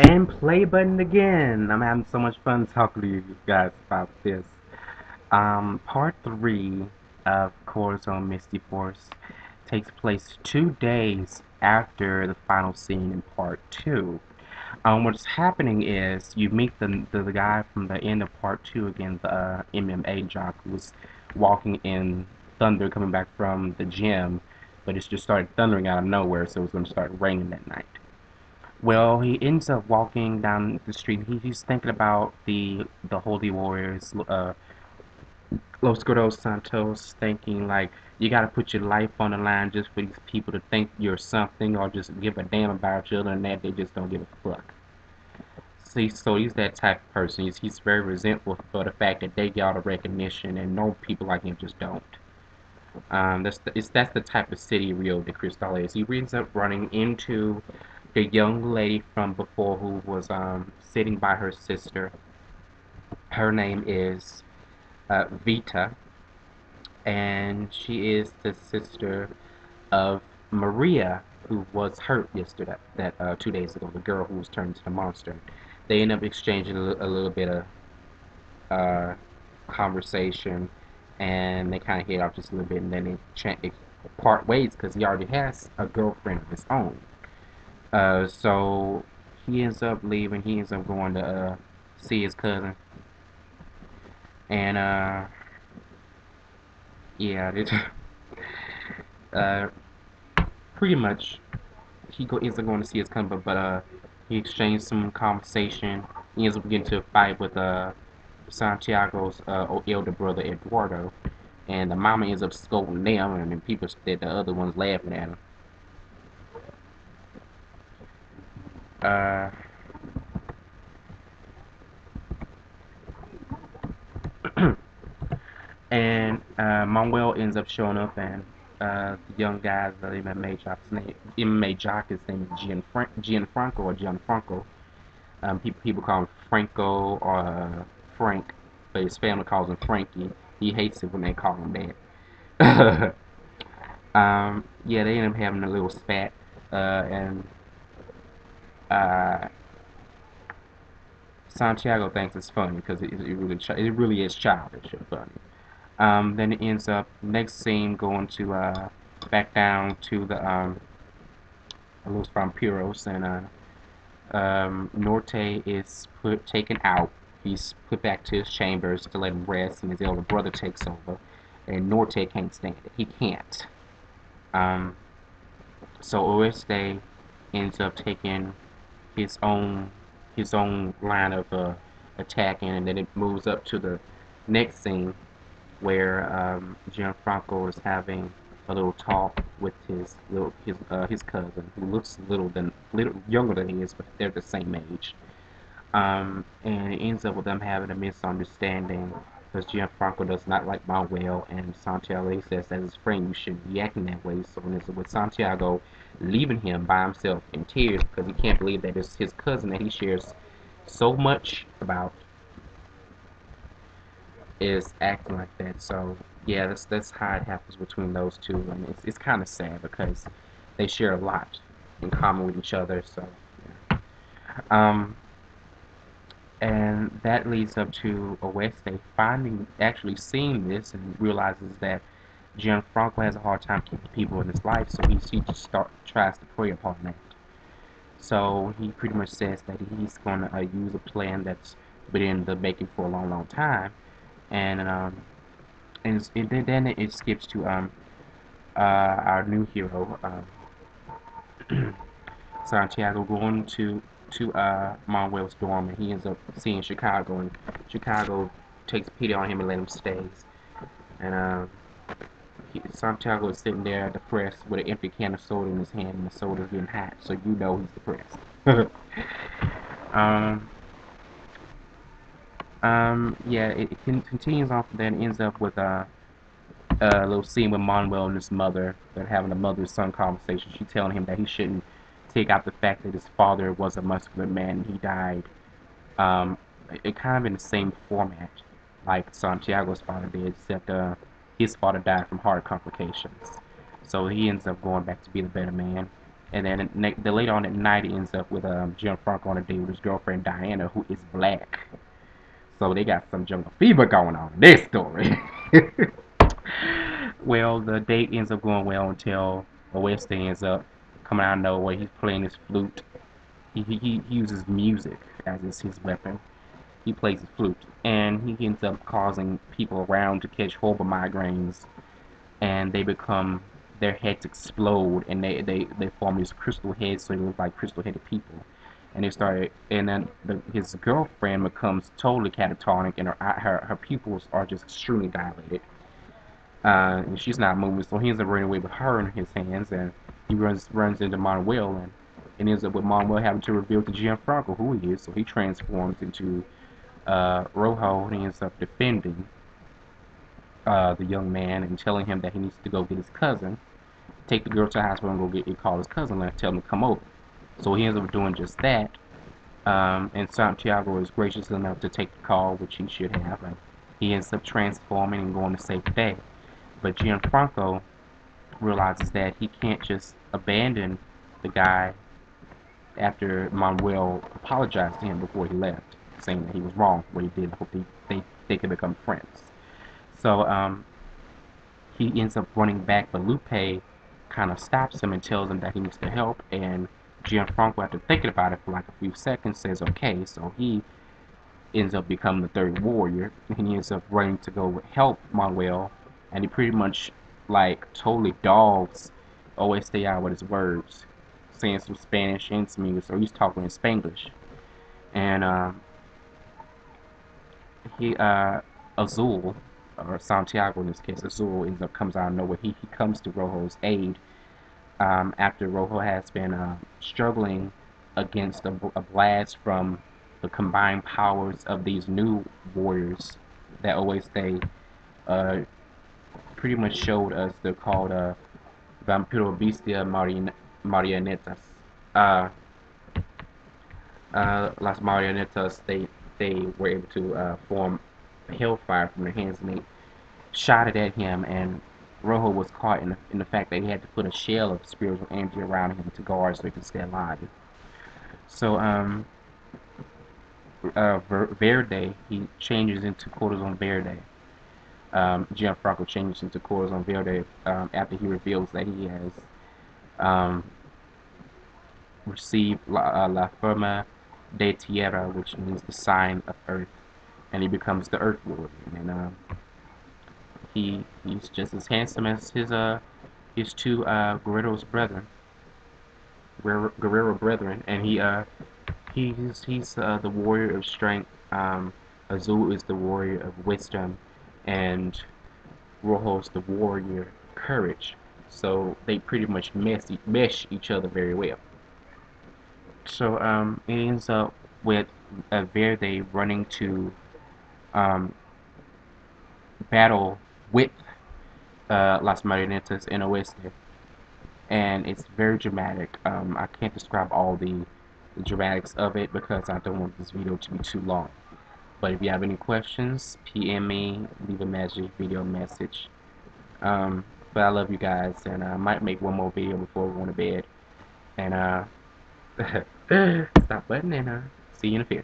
And play button again. I'm having so much fun talking to you guys about this. Part 3 of Corazón Mysti Force takes place 2 days after the final scene in part 2. What's happening is you meet the guy from the end of part 2 again, the MMA jock who was walking in thunder coming back from the gym, but it's just started thundering out of nowhere, so it's going to start raining that night. Well, he ends up walking down the street. He's thinking about the Holy Warriors, Los Gordos Santos, thinking like you got to put your life on the line just for these people to think you're something, or just give a damn about you. Other than that, they just don't give a fuck. See, so he's that type of person. He's very resentful for the fact that they get all the recognition and no people like him just don't. That's the type of city Rio de Cristal is. He ends up running into the young lady from before who was sitting by her sister. Her name is Vita, and she is the sister of Maria, who was hurt yesterday, that 2 days ago, the girl who was turned into the monster. They end up exchanging a little bit of uh, conversation, and they kind of hit off just a little bit, and then they part ways because he already has a girlfriend of his own. So he ends up leaving. He ends up going to see his cousin, and yeah, uh, pretty much ends up going to see his cousin, but he exchanged some conversation. He ends up getting into a fight with Santiago's elder brother Eduardo, and the mama ends up scolding them, and then people that the other ones laughing at him. Uh, and Manuel ends up showing up, and the young guy, the MMA jock, his name is Gianfranco or Gianfranco. People call him Franco or Frank, but his family calls him Frankie. He hates it when they call him that. Yeah, they end up having a little spat, and uh, Santiago thinks it's funny because it really is childish and funny. Then it ends up next scene going to back down to the Los Vampiros, and Norte is taken out. He's put back to his chambers to let him rest, and his elder brother takes over. And Norte can't stand it. He can't. Um, so Oeste ends up taking his own his own line of attacking, and then it moves up to the next scene where Gianfranco is having a little talk with his cousin, who looks little younger than he is, but they're the same age. And it ends up with them having a misunderstanding because Gianfranco does not like Manuel, and Santiago says as his friend you shouldn't be acting that way. So when it's with Santiago leaving him by himself in tears because he can't believe that it's his cousin that he shares so much about is acting like that. So yeah, that's how it happens between those two, and it's kind of sad because they share a lot in common with each other. So yeah. And that leads up to Oeste finding actually seeing this and realizes that Gianfranco has a hard time keeping people in his life, so he just tries to prey upon that. So he pretty much says that he's going to use a plan that's been in the making for a long time, and then it skips to our new hero, Santiago, going to Manuel's dorm, and he ends up seeing Chicago, and Chicago takes pity on him and let him stay. And Santiago is sitting there depressed with an empty can of soda in his hand, and the soda's getting hot, so you know he's depressed. um, yeah, it continues on from there and ends up with a little scene with Manuel and his mother. They're having a mother-son conversation. She's telling him that he shouldn't take out the fact that his father was a muscular man and he died. Um, it kind of in the same format like Santiago's father did, except his father died from heart complications. So he ends up going back to being a better man. And then the later on at night, he ends up with Gianfranco on a date with his girlfriend Diana, who is black. So they got some jungle fever going on in this story. Well, the date ends up going well until Oeste ends up coming out of nowhere. He's playing his flute. He uses music as his weapon. He plays the flute, and he ends up causing people around to catch horrible migraines, and they become their heads explode, and they form these crystal heads, so they look like crystal headed people. And they started, and then his girlfriend becomes totally catatonic, and her pupils are just extremely dilated. And she's not moving, so he ends up running away with her in his hands, and he runs into Manuel, and it ends up with Manuel having to reveal to Gianfranco who he is, so he transforms into Rojo, and he ends up defending the young man and telling him that he needs to go get his cousin, take the girl to the hospital and call his cousin and tell him to come over. So he ends up doing just that, and Santiago is gracious enough to take the call, which he should have, and he ends up transforming and going to save the day. But Gianfranco realizes that he can't just abandon the guy after Manuel apologized to him before he left, saying that he was wrong what he did. I hope they could become friends. So he ends up running back, but Lupe kind of stops him and tells him that he needs to help. And Gianfranco, after thinking about it for like a few seconds, says okay. So he ends up becoming the third warrior, and he ends up running to go help Manuel, and he pretty much like totally dogs always stay out with his words, saying some Spanish and some English, so he's talking in Spanglish. And he Azul, or Santiago in this case, Azul ends up comes out of nowhere. He comes to Rojo's aid after Rojo has been struggling against a blast from the combined powers of these new warriors that always stay pretty much showed us. They're called Vampiro Bestia Marionetas. Uh, Las Marionetas, they were able to form hellfire from their hands, and they shot it at him, and Rojo was caught in the fact that he had to put a shell of spiritual energy around him to guard so he could stay alive. So Verde, he changes into Corazon Verde. Gianfranco changes into Corazon Verde after he reveals that he has um, received La Forma de Tierra, which means the sign of Earth, and he becomes the Earth Lord. And he's just as handsome as his two Guerrero brethren, and he's the warrior of strength. Azul is the warrior of wisdom, and Rojo's the warrior of courage. So they pretty much mesh each other very well. So it ends up with Verde running to um, battle with Las Marionetas in Oeste, and it's very dramatic. I can't describe all the dramatics of it because I don't want this video to be too long. But if you have any questions, PM me, leave a magic video message. But I love you guys, and I might make one more video before we go to bed. And stop button, and see you in a few.